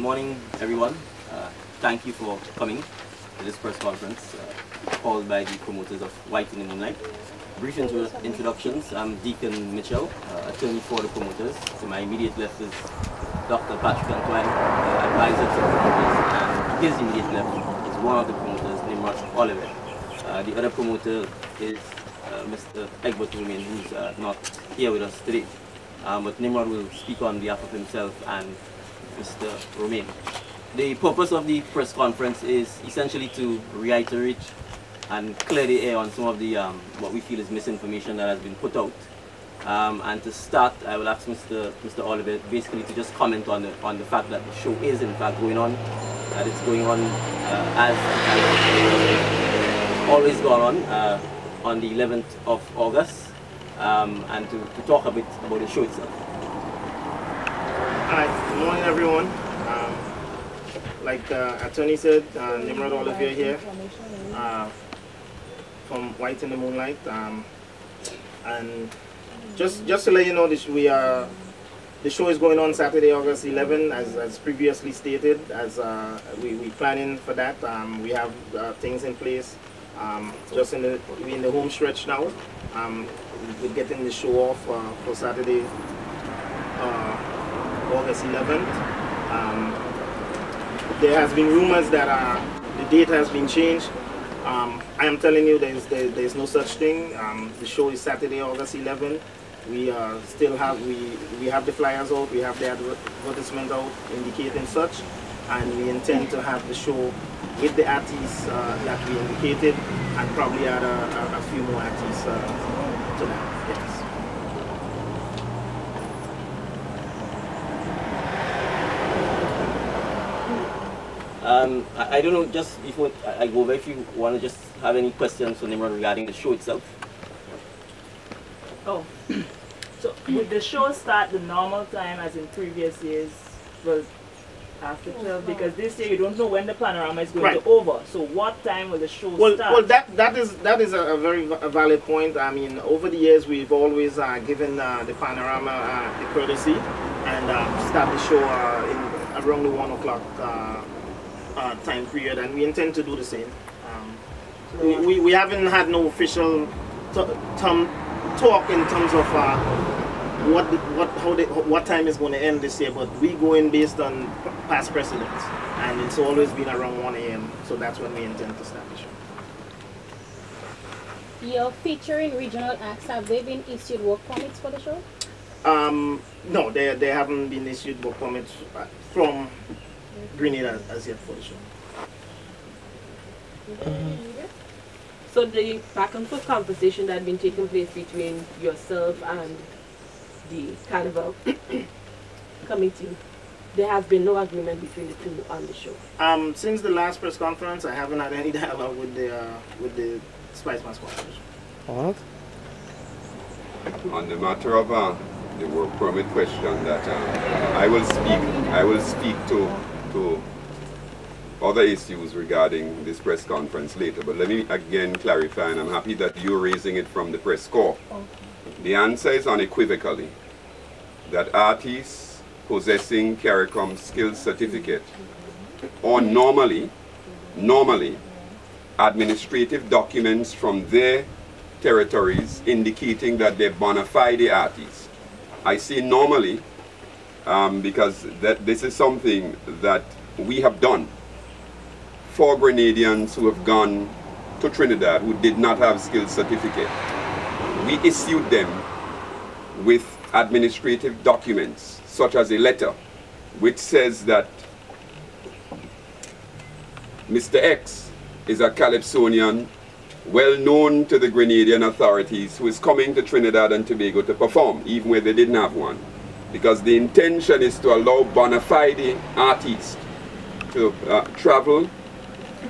morning, everyone. Thank you for coming to this press conference called by the promoters of White in the Moonlight. Brief introductions. I'm Deacon Mitchell, attorney for the promoters. To my immediate left is Dr. Patrick Antoine, advisor to the promoters, and his immediate left is one of the promoters, Nimrod Oliver. The other promoter is Mr. Egbert Romain, who's not here with us today. But Nimrod will speak on behalf of himself and Mr. Romain. The purpose of the press conference is essentially to reiterate and clear the air on some of the what we feel is misinformation that has been put out. And to start, I will ask Mr. Oliver basically to just comment on the fact that the show is in fact going on, that it's going on as always gone on the 11th of August, and to talk a bit about the show itself. Hi, good morning everyone. Like Attorney said, Nimrod Oliver here from White in the Moonlight, and just to let you know, the show is going on Saturday, August 11, as previously stated. As we planning for that, we have things in place. Just in the home stretch now. We're getting the show off for Saturday, August 11th. There has been rumors that the date has been changed. I am telling you, there's no such thing. The show is Saturday, August 11th. We still have we have the flyers out. We have the advertisement out indicating such, and we intend to have the show with the artists that we indicated, and probably add a few more artists to that. Yes. I don't know, just before I go over, if you want to just have any questions for Nimrod regarding the show itself. Oh, so would the show start the normal time as in previous years? Was after 12, because this year you don't know when the panorama is going to over. So what time will the show start? Well, that is a very valid point. I mean, over the years we've always given the panorama the courtesy and start the show in around the 1 o'clock time period, and we intend to do the same. We haven't had no official talk in terms of what time is going to end this year, but we go in based on past precedents, and it's always been around 1 a.m. so that's when we intend to start the show. You're featuring regional acts. Have they been issued work permits for the show? No, they haven't been issued work permits from Grenada as yet for the show. So the back and forth conversation that had been taking place between yourself and the Carnival committee, there has been no agreement between the two on the show. Since the last press conference, I haven't had any dialogue with the Spice Mass Corporation. What? On the matter of the work permit question, that I will speak to other issues regarding this press conference later. But let me again clarify, and I'm happy that you're raising it from the press corps. The answer is unequivocally that artists possessing CARICOM skills certificate, or normally administrative documents from their territories indicating that they're bona fide artists. I say normally because this is something that we have done for Grenadians who have gone to Trinidad who did not have skills certificate. We issued them with administrative documents, such as a letter which says that Mr. X is a Calypsonian well known to the Grenadian authorities who is coming to Trinidad and Tobago to perform, even where they didn't have one. Because the intention is to allow bona fide artists to travel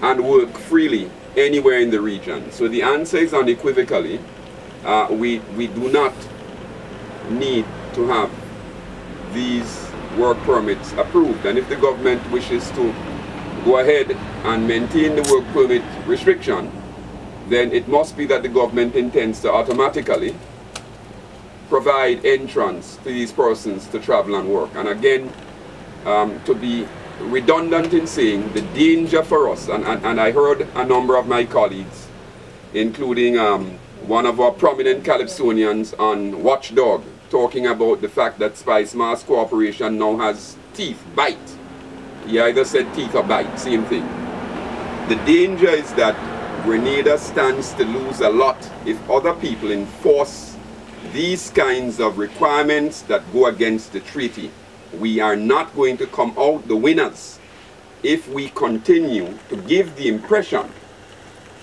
and work freely anywhere in the region. So the answer is unequivocally, we do not need to have these work permits approved. And if the government wishes to go ahead and maintain the work permit restriction, then it must be that the government intends to automatically provide entrance to these persons to travel and work. And again, to be redundant in saying the danger for us, and I heard a number of my colleagues, including one of our prominent Calypsonians on Watchdog, talking about the fact that Spice Mass Corporation now has teeth, bite. He either said teeth or bite, same thing. The danger is that Grenada stands to lose a lot if other people enforce these kinds of requirements that go against the treaty. We are not going to come out the winners if we continue to give the impression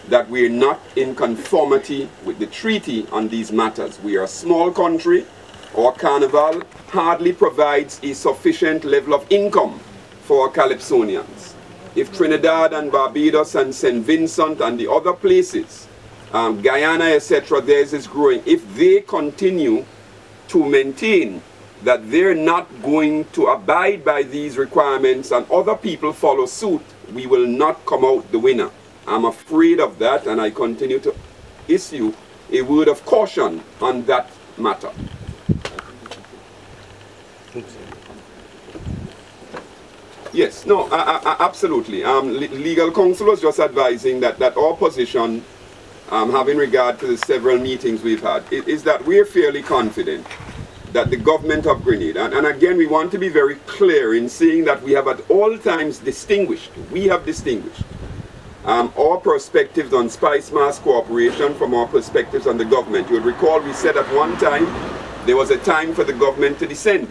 that we're not in conformity with the treaty on these matters. We are a small country. Our carnival hardly provides a sufficient level of income for our Calypsonians. If Trinidad and Barbados and St. Vincent and the other places, Guyana, etc., theirs is growing, if they continue to maintain that they're not going to abide by these requirements and other people follow suit, we will not come out the winner. I'm afraid of that, and I continue to issue a word of caution on that matter. Yes, no, absolutely. Legal counsel was just advising that our position, having regard to the several meetings we've had, is that we're fairly confident that the government of Grenada, and again we want to be very clear in saying that we have at all times distinguished, our perspectives on Spice Mass Corporation from our perspectives on the government. You'll recall we said at one time there was a time for the government to descend.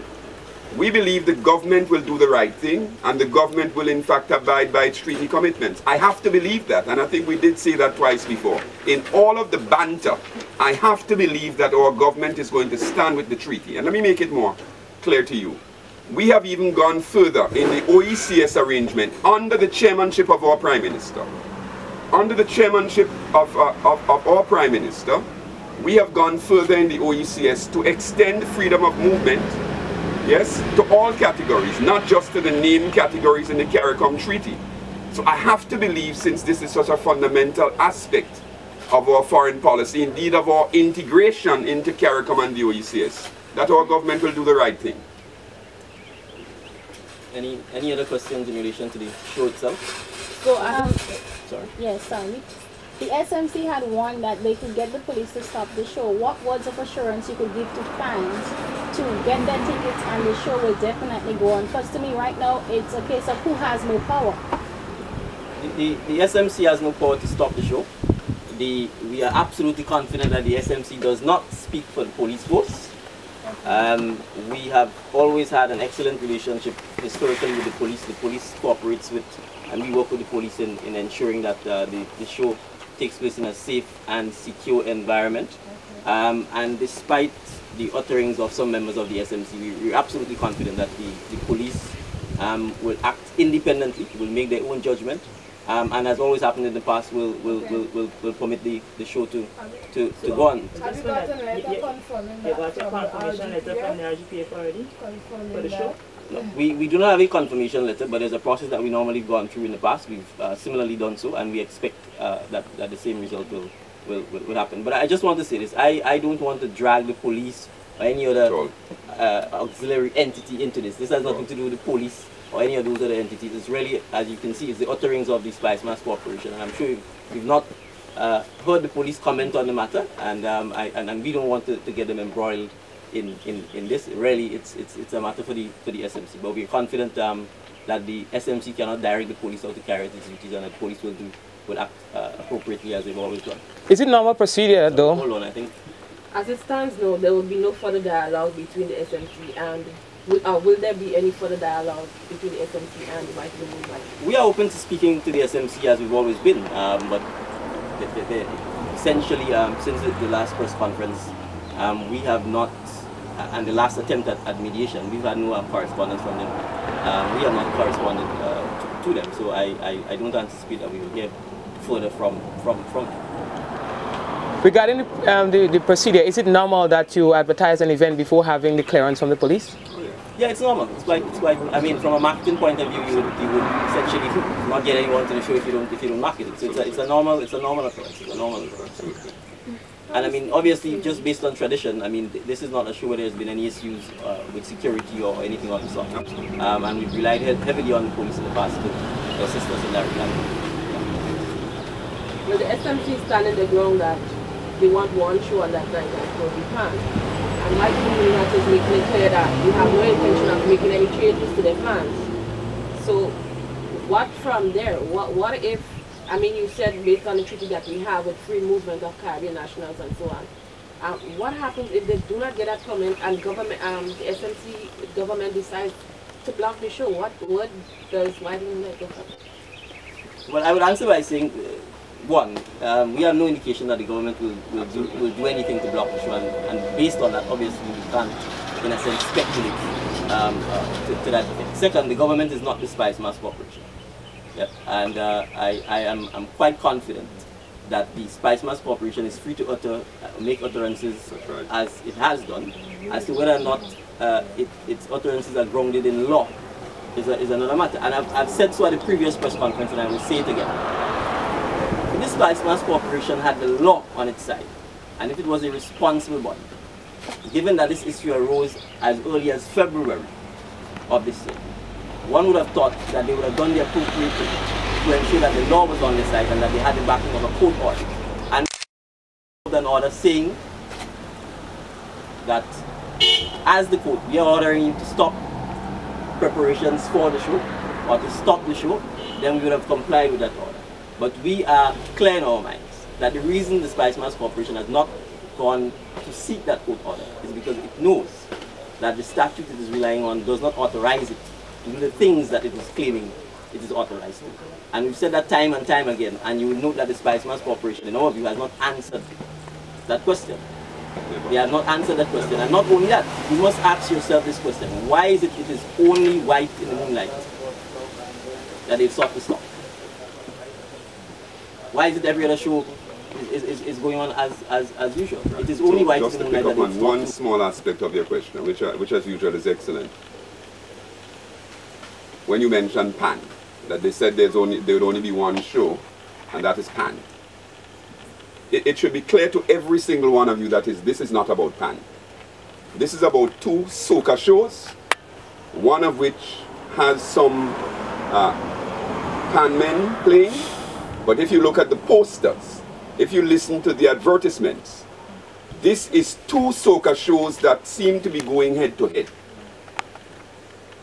We believe the government will do the right thing, and the government will in fact abide by its treaty commitments. I have to believe that, and I think we did say that twice before. In all of the banter, I have to believe that our government is going to stand with the treaty. And let me make it more clear to you. We have even gone further in the OECS arrangement under the chairmanship of our Prime Minister. Under the chairmanship of our Prime Minister, we have gone further in the OECS to extend freedom of movement, yes, to all categories, not just to the named categories in the CARICOM Treaty. So I have to believe, since this is such a fundamental aspect of our foreign policy, indeed of our integration into CARICOM and the OECS, that our government will do the right thing. Any other questions in relation to the show itself? So, Sorry. yes, sorry. The SMC had warned that they could get the police to stop the show. What words of assurance you could give to fans to get their tickets and the show will definitely go on? Because to me right now, it's a case of who has more power. The SMC has no power to stop the show. We are absolutely confident that the SMC does not speak for the police force. We have always had an excellent relationship historically with the police. The police cooperates with, and we work with the police in ensuring that the show takes place in a safe and secure environment. And despite the utterings of some members of the SMC, we're absolutely confident that the police will act independently, will make their own judgment, and as always happened in the past, will permit the show to go on. Have you got a letter confirming that? You got a confirmation letter from the RGPF already for the show? No, we do not have a confirmation letter, but there's a process that we normally have gone through in the past. We've similarly done so, and we expect that the same result will happen. But I just want to say this: I don't want to drag the police or any other auxiliary entity into this. This has nothing to do with the police or any of those other entities. It's really, as you can see, it's the utterings of the Spice Mass Corporation, and I'm sure you've not heard the police comment on the matter, and we don't want to get them embroiled in this. Really, it's a matter for the SMC, but we're confident that the SMC cannot direct the police how to carry out its duties, and the police will act appropriately as they've always done. Is it normal procedure though? Hold on, I think. As it stands now, there will be no further dialogue between the SMC and will there be any further dialogue between the SMC and the White Moonlight? We are open to speaking to the SMC as we've always been, but essentially since the last press conference, we have not, and the last attempt at mediation, we've had no correspondence from them. We have not corresponded to them, so I don't anticipate that we will hear further from them. Regarding the procedure, is it normal that you advertise an event before having the clearance from the police? Yeah, it's normal. It's quite. I mean, from a marketing point of view, you would essentially not get anyone to the show if you don't market it. So it's a normal occurrence. It's a normal occurrence. And I mean, obviously, just based on tradition, I mean, this is not a show where there's been any issues with security or anything of the sort. And we've relied heavily on the police in the past to assist us in that regard. Well, the SMC stand in the ground that they want one show on that night and it will be planned. And White Moonlight is making it clear that we have no intention of making any changes to their plans. So, what from there? What if, I mean, you said based on the treaty that we have with free movement of Caribbean nationals and so on. What happens if they do not get that comment and government, the SMC government decides to block the show? What does White Moonlight go for? Well, I would answer by saying, one, we have no indication that the government will do anything to block the show, and based on that, obviously, we can't, in a sense, speculate to that effect. Second, the government is not the Spice Mass Corporation. Yep. And I'm quite confident that the Spice Mass Corporation is free to make utterances as it has done. As to whether or not its utterances are grounded in law is another matter. And I've said so at the previous press conference, and I will say it again. If the Spice Mass Corporation had the law on its side, and if it was a responsible body, given that this issue arose as early as February of this year, one would have thought that they would have done the appropriate thing to ensure that the law was on their side and that they had the backing of a court order. And an order saying that as the court, we are ordering you to stop preparations for the show or to stop the show, then we would have complied with that order. But we are clear in our minds that the reason the Spice Mass Corporation has not gone to seek that court order is because it knows that the statute it is relying on does not authorize it to do the things that it is claiming it is authorized to. And we've said that time and time again, and you will note that the Spice Mass Corporation, in our view, has not answered that question. They have not answered that question. And not only that, you must ask yourself this question: why is it only White in the Moonlight that they've sought to stop? Why is it every other show is going on as usual? It is only White in the Moonlight that they've sought to stop. One small aspect of your question, which as usual is excellent. When you mentioned PAN, that they said there would only be one show, and that is PAN. It should be clear to every single one of you that this is not about PAN. This is about two soca shows, one of which has some PAN men playing, but if you look at the posters, if you listen to the advertisements, this is two soca shows that seem to be going head to head.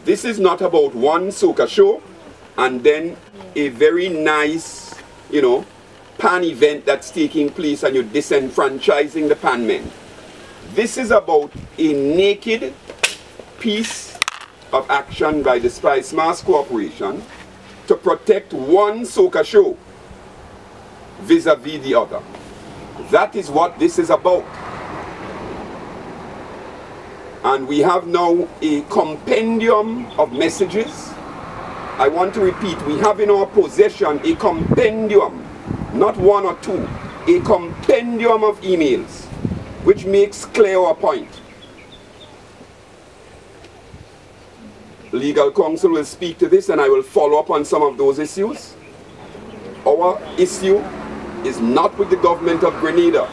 This is not about one soca show and then a very nice, PAN event that's taking place and you're disenfranchising the PAN men. This is about a naked piece of action by the Spice Mass Corporation to protect one soca show vis-a-vis the other. That is what this is about. And we have now a compendium of messages. I want to repeat, we have in our possession a compendium, not one or two, a compendium of emails, which makes clear our point. Legal counsel will speak to this and I will follow up on some of those issues. Our issue is not with the government of Grenada.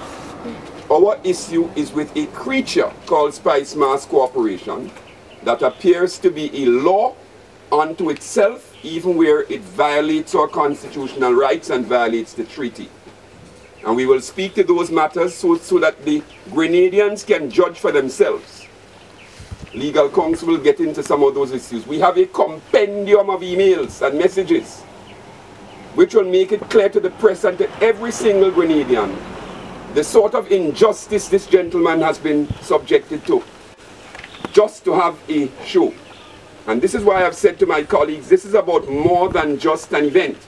Our issue is with a creature called Spice Mass Corporation that appears to be a law unto itself, even where it violates our constitutional rights and violates the treaty. And we will speak to those matters so that the Grenadians can judge for themselves. Legal counsel will get into some of those issues. We have a compendium of emails and messages which will make it clear to the press and to every single Grenadian the sort of injustice this gentleman has been subjected to just to have a show. And this is why I've said to my colleagues, this is about more than just an event.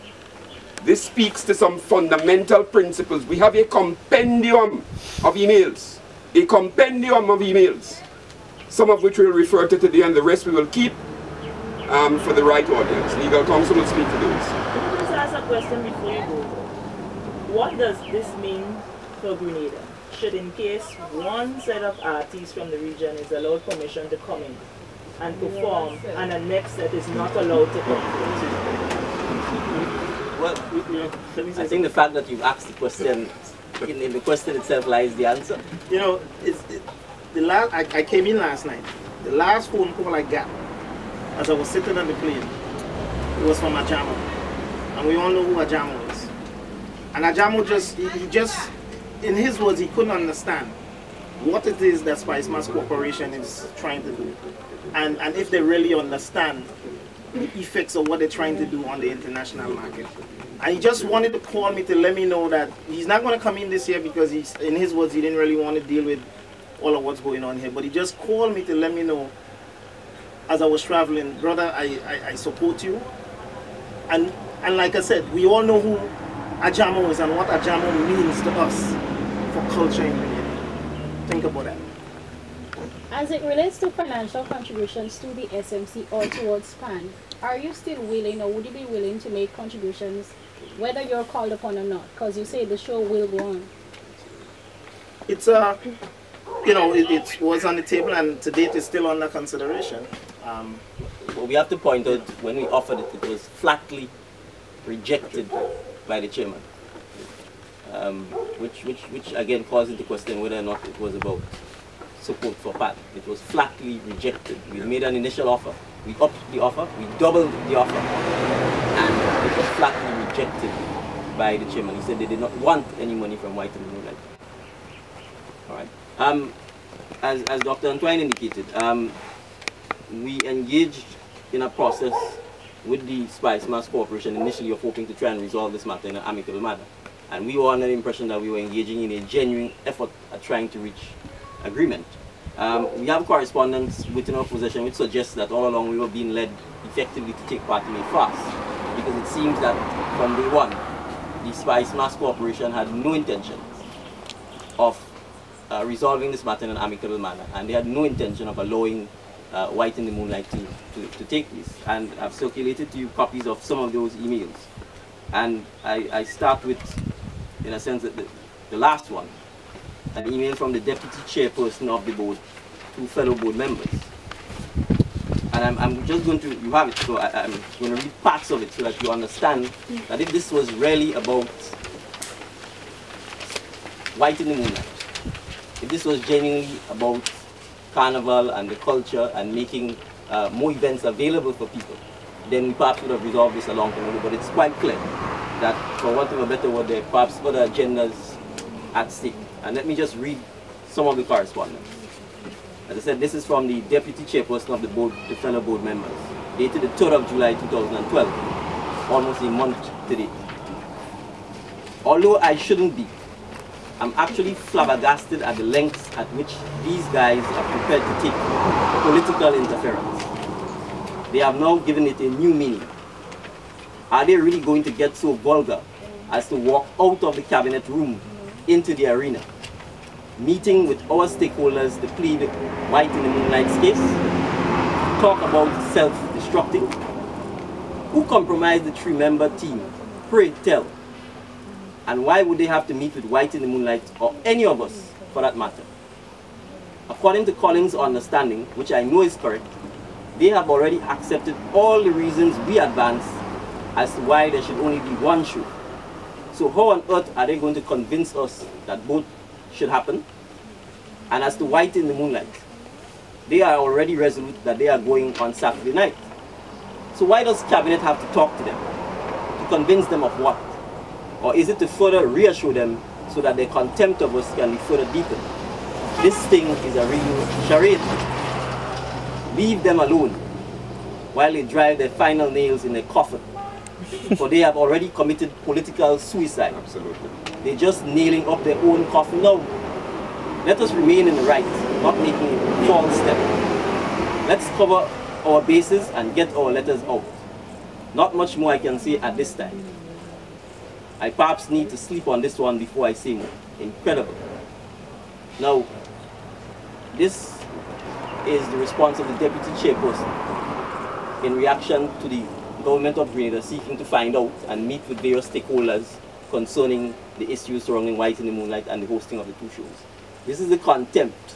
This speaks to some fundamental principles. We have a compendium of emails. A compendium of emails. Some of which we'll refer to today and the rest we will keep for the right audience. Legal counsel will speak to those. Let me just ask a question before you go. What does this mean for Grenada? Should in case one set of artists from the region is allowed permission to come in and perform and the next set is not allowed to come? Well, I think the fact that you've asked the question in the question itself lies the answer. You know, I came in last night. The last phone call I got as I was sitting on the plane, it was from Ajamo. And we all know who Ajamo is. And Ajamo he just, in his words, he couldn't understand what it is that Spice Mass Corporation is trying to do. And if they really understand the effects of what they're trying to do on the international market. And he just wanted to call me to let me know that he's not going to come in this year because in his words, he didn't really want to deal with all of what's going on here. But he just called me to let me know as I was traveling, brother, I support you. And like I said, we all know who Ajamo is and what Ajamo means to us for culture in Grenada. Think about that. As it relates to financial contributions to the SMC or towards PAN, are you still willing or would you be willing to make contributions whether you're called upon or not? Because you say the show will go on. It's you know, it was on the table and to date it's still under consideration. Well, we have to point out when we offered it, it was flatly rejected by the chairman, which again calls into question whether or not it was about support for PAN. It was flatly rejected. We made an initial offer, we upped the offer, we doubled the offer, and it was flatly rejected by the chairman. He said they did not want any money from White and Moonlight. All right. As Dr. Antoine indicated, we engaged in a process with the Spice Mass Corporation initially of hoping to try and resolve this matter in an amicable manner. And we were under the impression that we were engaging in a genuine effort at trying to reach agreement. We have correspondence within our possession which suggests that all along we were being led effectively to take part in a farce, because it seems that from day one the Spice Mass Corporation had no intentions of resolving this matter in an amicable manner, and they had no intention of allowing White in the Moonlight to take this. And I've circulated to you copies of some of those emails, and I start with, in a sense, the last one. An email from the deputy chairperson of the board to fellow board members. And I'm just going to, you have it, so I'm going to read parts of it so that you understand that if this was really about White in the Moonlight, if this was genuinely about Carnival and the culture and making more events available for people, then we perhaps would have resolved this a long time ago. But it's quite clear that, for want of a better word, there are perhaps other agendas at stake. And let me just read some of the correspondence. As I said, this is from the deputy chairperson of the board to fellow board members, dated the 3rd of July 2012, almost a month today. Although I shouldn't be, I'm actually flabbergasted at the lengths at which these guys are prepared to take political interference. They have now given it a new meaning. Are they really going to get so vulgar as to walk out of the cabinet room into the arena, meeting with our stakeholders to plead White in the Moonlight's case, talk about self-destructing? Who compromised the 3-member team? Pray tell. And why would they have to meet with White in the Moonlight, or any of us for that matter? According to Collins' understanding, which I know is correct, they have already accepted all the reasons we advance as to why there should only be one show. So how on earth are they going to convince us that both should happen? And as to White in the Moonlight, they are already resolute that they are going on Saturday night. So why does Cabinet have to talk to them? To convince them of what? Or is it to further reassure them so that their contempt of us can be further deepened? This thing is a real charade. Leave them alone while they drive their final nails in their coffin. For they have already committed political suicide. Absolutely. They're just nailing up their own coffin now. Let us remain in the right, not making a false step. Let's cover our bases and get our letters out. Not much more I can say at this time. I perhaps need to sleep on this one before I say more. Incredible. Now, this is the response of the deputy chairperson in reaction to the government of Grenada seeking to find out and meet with various stakeholders concerning the issues surrounding White in the Moonlight and the hosting of the 2 shows. This is the contempt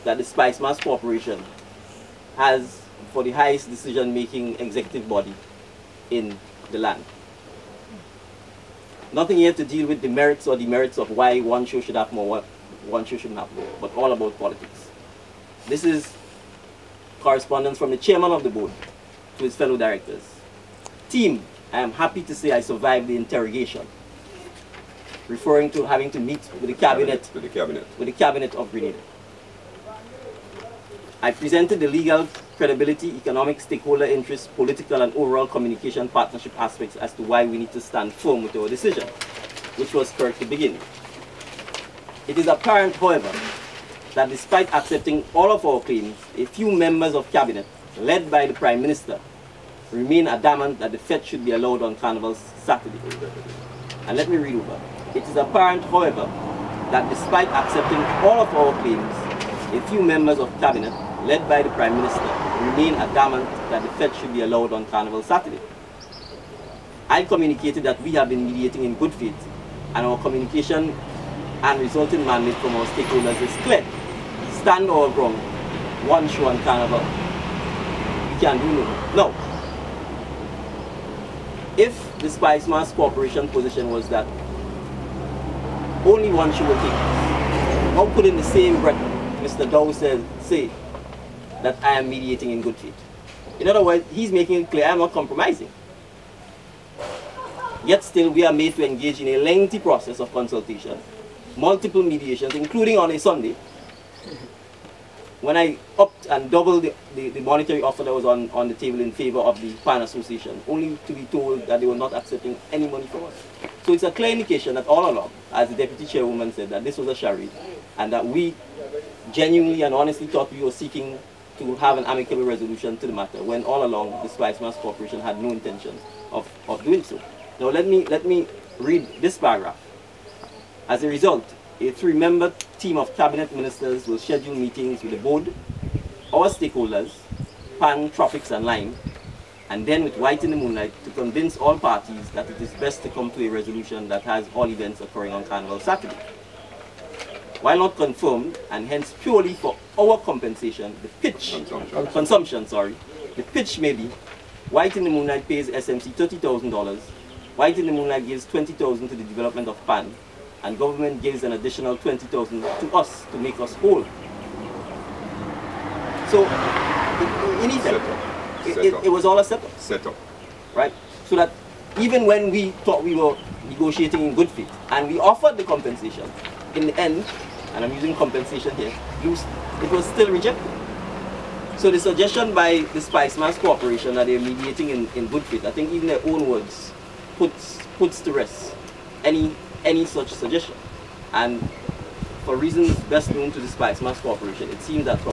that the Spice Mass Corporation has for the highest decision-making executive body in the land. Nothing here to deal with the merits or demerits of why one show should have more, one show shouldn't have more, but all about politics. This is correspondence from the chairman of the board to his fellow directors. Team, I am happy to say I survived the interrogation, referring to having to meet with the cabinet of Grenada. I presented the legal, credibility, economic, stakeholder interest, political and overall communication partnership aspects as to why we need to stand firm with our decision, which was correct to begin. It is apparent, however, that despite accepting all of our claims, a few members of cabinet, led by the Prime Minister, remain adamant that the fete should be allowed on Carnival Saturday. And let me read over. It is apparent, however, that despite accepting all of our claims, a few members of cabinet, led by the Prime Minister, remain adamant that the fete should be allowed on Carnival Saturday. I communicated that we have been mediating in good faith, and our communication and resulting mandate from our stakeholders is clear. Stand our ground, one show on Carnival. We can do no more. Now, if the Spice Mass Corporation position was that only one show will take place, how could in the same breath Mr. Dow say that I am mediating in good faith? In other words, he's making it clear I am not compromising. Yet still we are made to engage in a lengthy process of consultation, multiple mediations, including on a Sunday, when I upped and doubled the monetary offer that was on the table in favor of the PAN Association, only to be told that they were not accepting any money from us. So it's a clear indication that all along, as the Deputy Chairwoman said, that this was a charade, and that we genuinely and honestly thought we were seeking to have an amicable resolution to the matter, when all along the Spice Mass Corporation had no intention of doing so. Now let me read this paragraph. As a result, a 3-member team of cabinet ministers will schedule meetings with the board, our stakeholders, PAN, Tropics and Lime, and then with White in the Moonlight to convince all parties that it is best to come to a resolution that has all events occurring on Carnival Saturday. While not confirmed, and hence purely for our compensation, the pitch, consumption, the pitch may be, White in the Moonlight pays SMC $30,000, White in the Moonlight gives $20,000 to the development of PAN, and government gives an additional $20,000 to us to make us whole. So, in effect, it was all a setup. Setup. Right? So that even when we thought we were negotiating in good faith, and we offered the compensation, in the end, and I'm using compensation here, it was still rejected. So the suggestion by the Spice Mass Corporation that they're mediating in good faith, I think even their own words puts to rest any such suggestion. And for reasons best known to the Spice Mass Corporation, it seems that